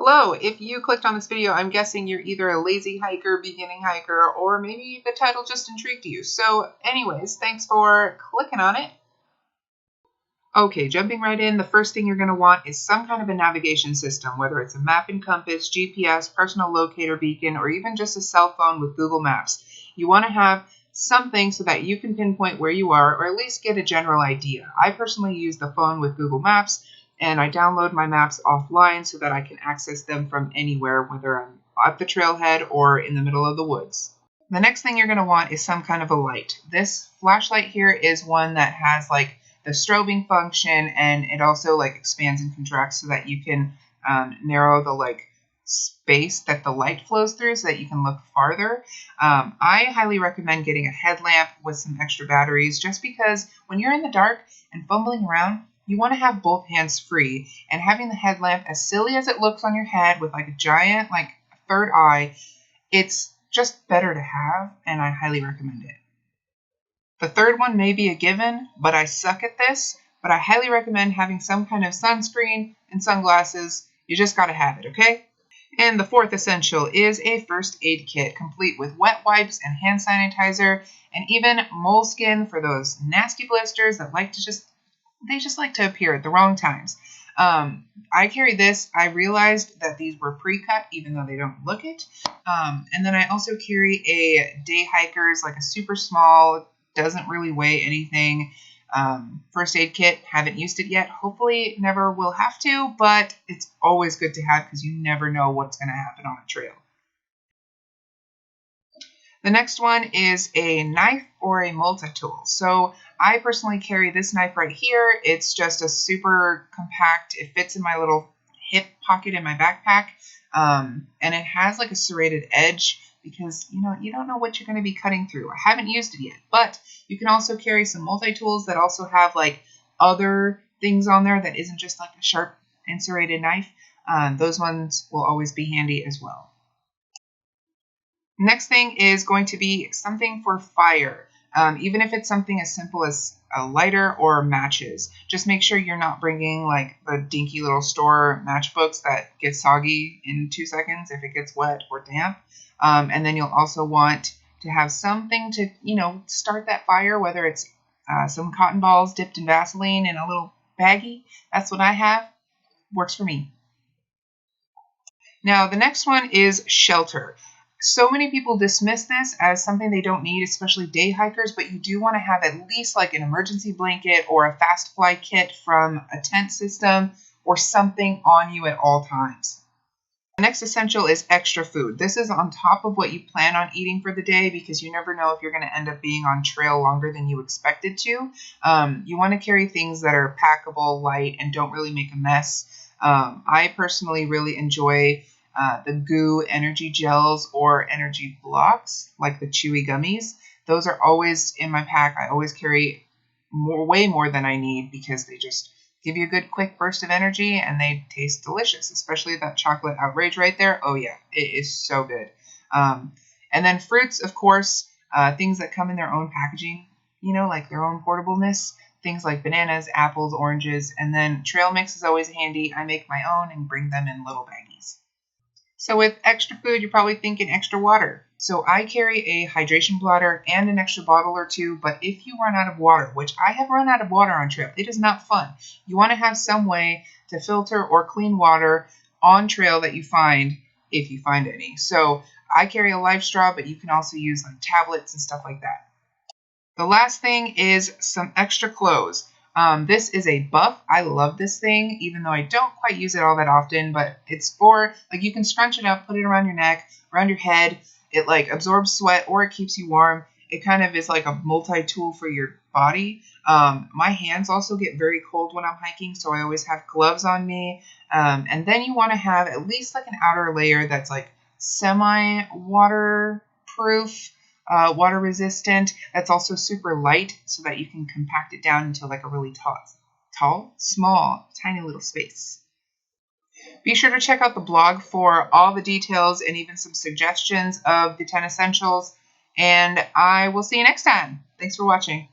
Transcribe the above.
Hello, if you clicked on this video, I'm guessing you're either a lazy hiker, beginning hiker, or maybe the title just intrigued you. So anyways, thanks for clicking on it. Okay, jumping right in, the first thing you're going to want is some kind of a navigation system, whether it's a map and compass, GPS, personal locator beacon, or even just a cell phone with Google Maps. You want to have something so that you can pinpoint where you are, or at least get a general idea. I personally use the phone with Google Maps, and I download my maps offline so that I can access them from anywhere, whether I'm at the trailhead or in the middle of the woods. The next thing you're going to want is some kind of a light. This flashlight here is one that has like the strobing function, and it also like expands and contracts so that you can narrow the like space that the light flows through so that you can look farther. I highly recommend getting a headlamp with some extra batteries, just because when you're in the dark and fumbling around, you want to have both hands free, and having the headlamp, as silly as it looks on your head with like a giant like third eye, it's just better to have, and I highly recommend it. The third one may be a given, but I suck at this, but I highly recommend having some kind of sunscreen and sunglasses. You just gotta have it, okay? And the fourth essential is a first aid kit, complete with wet wipes and hand sanitizer, and even moleskin for those nasty blisters that they just like to appear at the wrong times. I carry this. I realized that these were pre-cut, even though they don't look it. And then I also carry a day hiker's, like a super small, doesn't really weigh anything, first aid kit. Haven't used it yet. Hopefully never will have to, but it's always good to have because you never know what's going to happen on a trail. The next one is a knife or a multi-tool. So I personally carry this knife right here. It's just a super compact, it fits in my little hip pocket in my backpack. And it has like a serrated edge because, you don't know what you're going to be cutting through. I haven't used it yet, but you can also carry some multi-tools that also have like other things on there that isn't just like a sharp and serrated knife. Those ones will always be handy as well. Next thing is going to be something for fire. Even if it's something as simple as a lighter or matches, just make sure you're not bringing like the dinky little store matchbooks that get soggy in 2 seconds if it gets wet or damp. And then you'll also want to have something to, start that fire, whether it's some cotton balls dipped in Vaseline in a little baggie. That's what I have. Works for me. Now, the next one is shelter. So many people dismiss this as something they don't need, especially day hikers, but you do want to have at least like an emergency blanket or a fast fly kit from a tent system or something on you at all times. The next essential is extra food. This is on top of what you plan on eating for the day because you never know if you're going to end up being on trail longer than you expected to. You want to carry things that are packable, light, and don't really make a mess. I personally really enjoy the goo energy gels or energy blocks, like the chewy gummies. Those are always in my pack. I always carry way more than I need because they just give you a good quick burst of energy and they taste delicious, especially that chocolate outrage right there. Oh yeah, it is so good. And then fruits, of course, things that come in their own packaging, like their own portableness. Things like bananas, apples, oranges, and then trail mix is always handy. I make my own and bring them in little baggies. So with extra food, you're probably thinking extra water. So I carry a hydration blotter and an extra bottle or two, but if you run out of water, which I have run out of water on trail, it is not fun. You want to have some way to filter or clean water on trail that you find, if you find any. So I carry a life straw, but you can also use like tablets and stuff like that. The last thing is some extra clothes. This is a buff. I love this thing, even though I don't quite use it all that often, but it's for, like, you can scrunch it up, put it around your neck, around your head. It, like, absorbs sweat or it keeps you warm. It kind of is like a multi-tool for your body. My hands also get very cold when I'm hiking, so I always have gloves on me. And then you want to have at least, like, an outer layer that's, like, semi-waterproof. Water resistant, that's also super light so that you can compact it down into like a really small, tiny little space. Be sure to check out the blog for all the details and even some suggestions of the 10 essentials, and I will see you next time. Thanks for watching.